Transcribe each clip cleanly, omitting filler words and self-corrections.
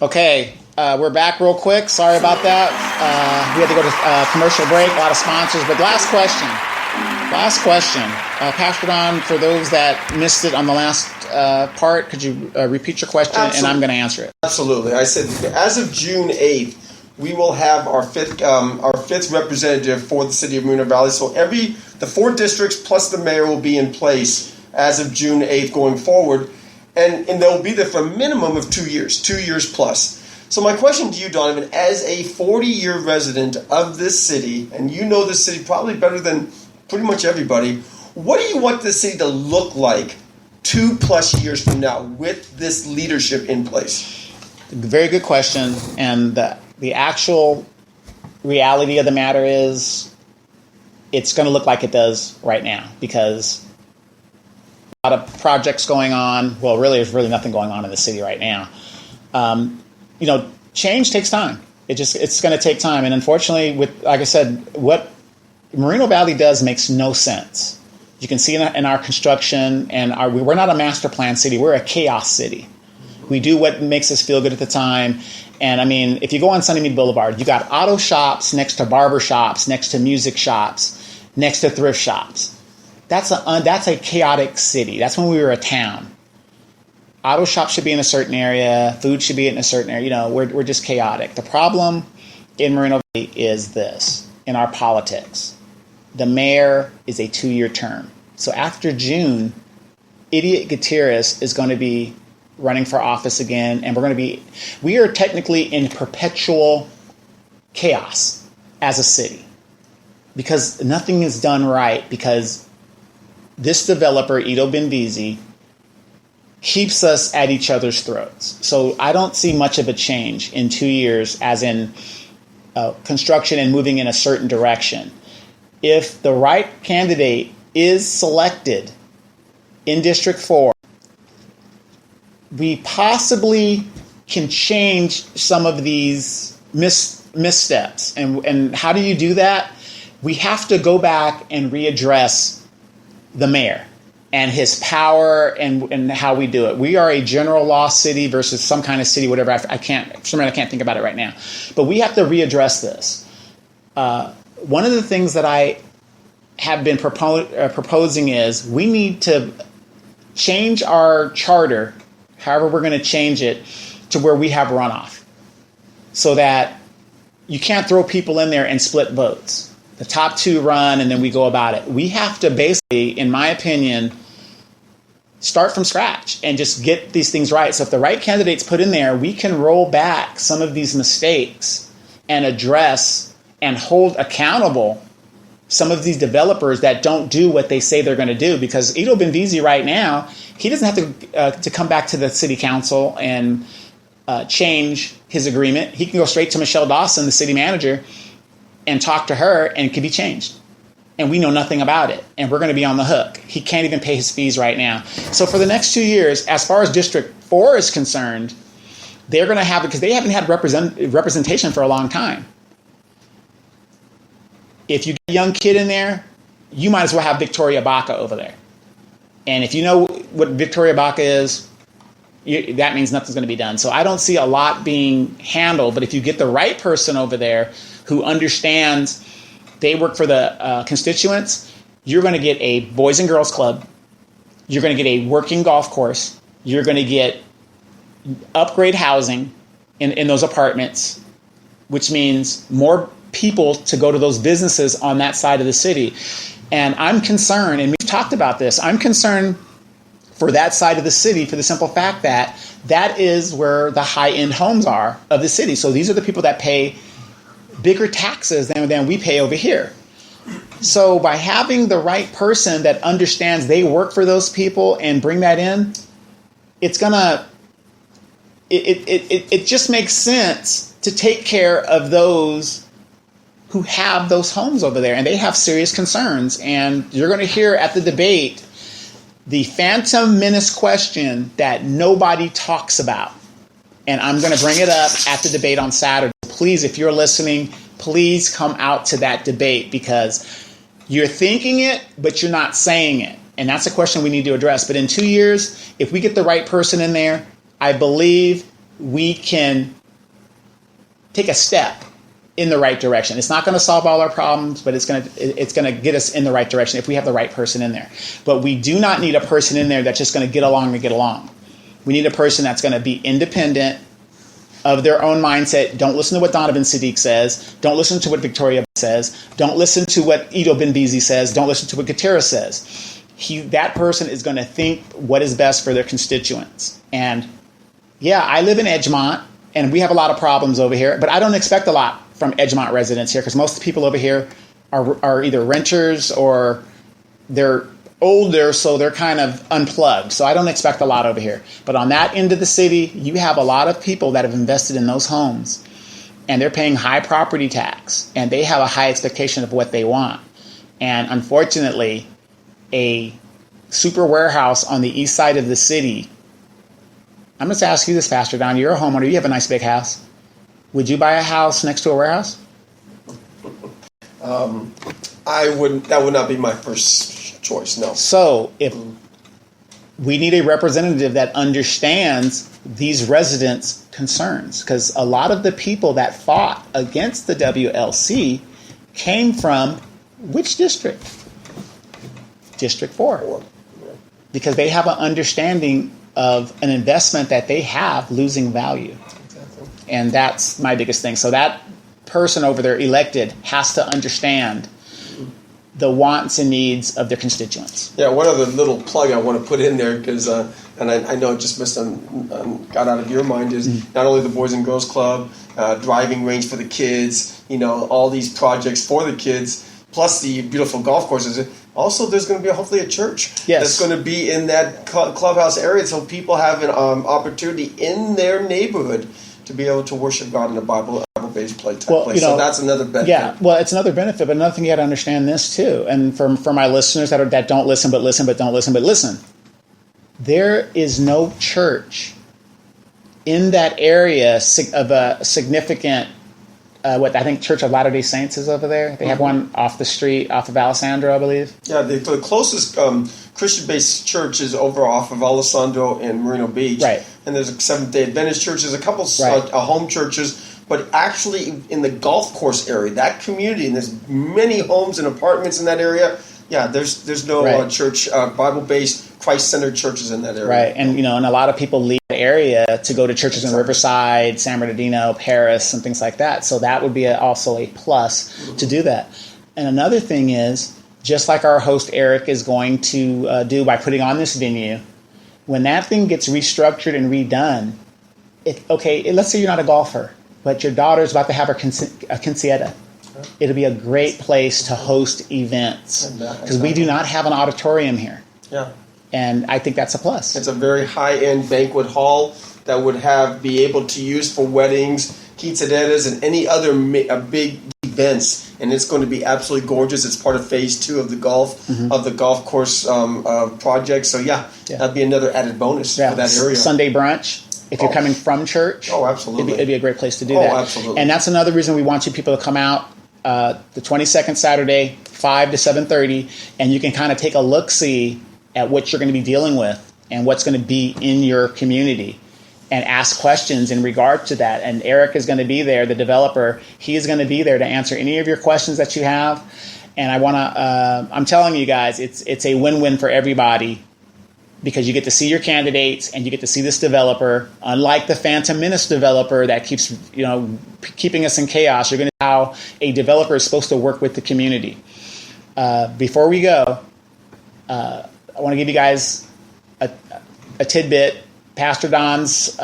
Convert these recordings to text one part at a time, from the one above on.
Okay, we're back real quick. Sorry about that. We had to go to commercial break, a lot of sponsors. But last question. Pastor Don, for those that missed it on the last part, could you repeat your question? Absolutely. And I'm going to answer it. Absolutely. I said, as of June 8th, we will have our fifth representative for the city of Moreno Valley. So the 4 districts plus the mayor will be in place as of June 8th going forward. And they'll be there for a minimum of 2 years, 2 years plus. So my question to you, Donovan, as a 40-year resident of this city, and you know this city probably better than pretty much everybody, what do you want this city to look like 2+ years from now with this leadership in place? Very good question. And the actual reality of the matter is it's going to look like it does right now because a lot of projects going on. Well, really, there's really nothing going on in the city right now. Change takes time. It's going to take time. And unfortunately, like I said, what Moreno Valley does makes no sense. You can see in our construction, and we're not a master plan city. We're a chaos city. We do what makes us feel good at the time. And I mean, if you go on Sunnymead Boulevard, you got auto shops next to barber shops, next to music shops, next to thrift shops. That's a chaotic city. That's when we were a town. Auto shops should be in a certain area. Food should be in a certain area. We're just chaotic. The problem in Moreno Valley is this, in our politics. The mayor is a 2-year term. So after June, Idiot Gutierrez is going to be running for office again, and we are technically in perpetual chaos as a city because nothing is done right because this developer, Ido Benvizi, keeps us at each other's throats. So I don't see much of a change in 2 years as in construction and moving in a certain direction. If the right candidate is selected in District 4, we possibly can change some of these missteps. And how do you do that? We have to go back and readdress the mayor and his power and how we do it. We are a general law city versus some kind of city, whatever. I can't think about it right now. But we have to readdress this. One of the things that I have been proposing is we need to change our charter, however we're going to change it, to where we have runoff so that you can't throw people in there and split votes. The top 2 run, and then we go about it. We have to basically, in my opinion, start from scratch and just get these things right. So if the right candidate's put in there, we can roll back some of these mistakes and address and hold accountable some of these developers that don't do what they say they're going to do. Because Ido Benvizi right now, he doesn't have to come back to the city council and change his agreement. He can go straight to Michelle Dawson, the city manager, and talk to her, and it can be changed. And we know nothing about it, and we're going to be on the hook. He can't even pay his fees right now. So for the next 2 years, as far as District 4 is concerned, they're going to have it because they haven't had representation for a long time. If you get a young kid in there, you might as well have Victoria Baca over there. And if you know what Victoria Baca is, that means nothing's going to be done. So I don't see a lot being handled, but if you get the right person over there who understands they work for the constituents, you're going to get a Boys and Girls Club, you're going to get a working golf course, you're going to get upgrade housing in those apartments, which means more people to go to those businesses on that side of the city. And I'm concerned, and we've talked about this, I'm concerned for that side of the city for the simple fact that that is where the high-end homes are of the city. So these are the people that pay bigger taxes than we pay over here. So by having the right person that understands they work for those people and bring that in, it's gonna it just makes sense to take care of those who have those homes over there and they have serious concerns. And you're going to hear at the debate the Phantom Menace question that nobody talks about. And I'm going to bring it up at the debate on Saturday. Please, if you're listening, please come out to that debate because you're thinking it, but you're not saying it. And that's a question we need to address. But in 2 years, if we get the right person in there, I believe we can take a step in the right direction. It's not going to solve all our problems, but it's going to get us in the right direction if we have the right person in there. But we do not need a person in there that's just going to get along to get along. We need a person that's going to be independent of their own mindset. Don't listen to what Donovan Sadiq says. Don't listen to what Victoria says. Don't listen to what Ido Benbizi says. Don't listen to what Gutierrez says. That person is going to think what is best for their constituents. And yeah, I live in Edgemont, and we have a lot of problems over here, but I don't expect a lot from Edgemont residents here because most of the people over here are either renters or they're older, so they're kind of unplugged. So I don't expect a lot over here. But on that end of the city, you have a lot of people that have invested in those homes, and they're paying high property tax, and they have a high expectation of what they want. And unfortunately, a super warehouse on the east side of the city, I'm going to ask you this, Pastor Don, you're a homeowner, you have a nice big house. Would you buy a house next to a warehouse? I wouldn't. That would not be my first choice. No. So if we need a representative that understands these residents' concerns, because a lot of the people that fought against the WLC came from which district? District 4. Because they have an understanding of an investment that they have losing value. Exactly. And that's my biggest thing. So that person over there elected has to understand the wants and needs of their constituents. Yeah, one other little plug I want to put in there, because, and I know it just got out of your mind, is not only the Boys and Girls Club, driving range for the kids, all these projects for the kids, plus the beautiful golf courses. Also, there's going to be hopefully a church that's going to be in that clubhouse area, so people have an opportunity in their neighborhood to be able to worship God in a Bible-based place. So that's another benefit. Yeah, well, it's another benefit, but another thing you got to understand this too, and for my listeners that don't listen, but listen, but don't listen, but listen. There is no church in that area of a significant. What I think Church of Latter-day Saints is over there. They have one off the street, off of Alessandro, I believe. Yeah, the closest Christian-based church is over off of Alessandro and Marino Beach. Right. And there's a Seventh-day Adventist church. There's a couple home churches. But actually, in the golf course area, that community, and there's many homes and apartments in that area, yeah, there's no church, Bible-based, Christ-centered churches in that area. Right, and and a lot of people leave the area to go to churches in Riverside, San Bernardino, Paris, and things like that. So that would be also a plus to do that. And another thing is, just like our host Eric is going to do by putting on this venue, when that thing gets restructured and redone, let's say you're not a golfer, but your daughter's about to have her quinceañera. It'll be a great place to host events because we do not have an auditorium here. Yeah. And I think that's a plus. It's a very high-end banquet hall that would be able to use for weddings, quinceañeras, and any other big events. And it's going to be absolutely gorgeous. It's part of phase 2 of the golf course project. So that'd be another added bonus for that area. Sunday brunch. If you're coming from church, absolutely, it'd be a great place to do that. Absolutely. And that's another reason we want you people to come out the 22nd Saturday, 5 to 7:30, and you can kind of take a look-see at what you're going to be dealing with and what's going to be in your community and ask questions in regard to that. And Eric is going to be there, the developer. He is going to be there to answer any of your questions that you have. And I'm telling you guys, it's a win-win for everybody because you get to see your candidates and you get to see this developer. Unlike the Phantom Menace developer that keeps keeping us in chaos, you're going to see how a developer is supposed to work with the community. Before we go, I want to give you guys a tidbit. Pastor Don's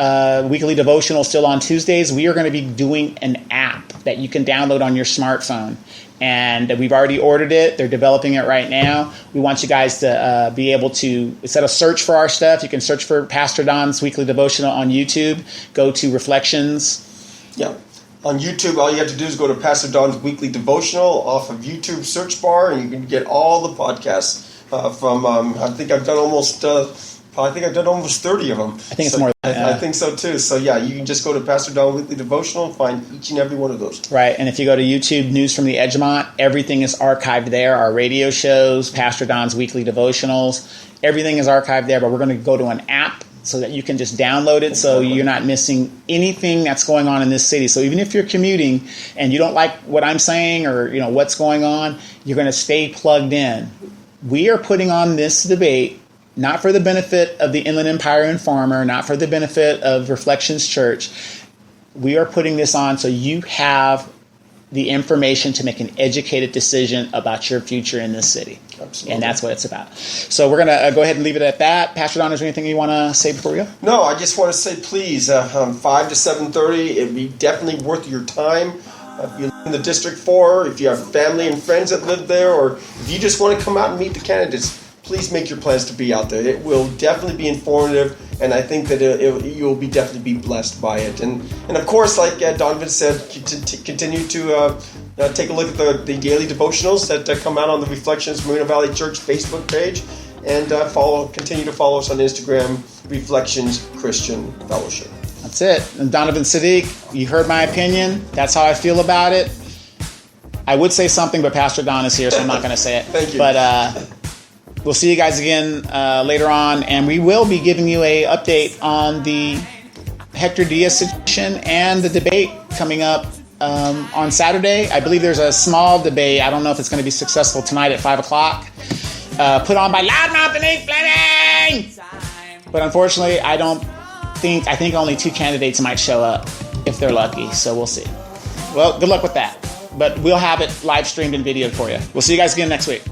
weekly devotional still on Tuesdays. We are going to be doing an app that you can download on your smartphone. And we've already ordered it. They're developing it right now. We want you guys to be able to, instead of search for our stuff, you can search for Pastor Don's weekly devotional on YouTube. Go to Reflections. Yeah. On YouTube, all you have to do is go to Pastor Don's weekly devotional off of YouTube search bar, and you can get all the podcasts from. I think I've done almost 30 of them. I think it's more than that. I think so too. So you can just go to Pastor Don Weekly Devotional and find each and every one of those. Right, and if you go to YouTube News from the Edgemont, everything is archived there. Our radio shows, Pastor Don's weekly devotionals, everything is archived there. But we're going to go to an app so that you can just download it so you're not missing anything that's going on in this city. So even if you're commuting and you don't like what I'm saying or what's going on, you're going to stay plugged in. We are putting on this debate not for the benefit of the Inland Empire Informer, not for the benefit of Reflections Church. We are putting this on so you have the information to make an educated decision about your future in this city. Absolutely. And that's what it's about. So we're going to go ahead and leave it at that. Pastor Don, is there anything you want to say before we go? No, I just want to say, please, 5 to 7:30, it'd be definitely worth your time. If you live in the District 4, if you have family and friends that live there, or if you just want to come out and meet the candidates, please make your plans to be out there. It will definitely be informative, and I think that you'll be definitely be blessed by it. And of course, like Donovan said, continue to take a look at the daily devotionals that come out on the Reflections Moreno Valley Church Facebook page, and continue to follow us on Instagram, Reflections Christian Fellowship. That's it. And Donovan Sadiq, you heard my opinion. That's how I feel about it. I would say something, but Pastor Don is here, so I'm not going to say it. Thank you. But we'll see you guys again later on, and we will be giving you a update on the Hector Diaz situation and the debate coming up on Saturday. I believe there's a small debate. I don't know if it's going to be successful tonight at 5 o'clock. Put on by Loudmouth and Nate Fleming! But unfortunately, I think only 2 candidates might show up if they're lucky, so we'll see. Well, good luck with that. But we'll have it live streamed and videoed for you. We'll see you guys again next week.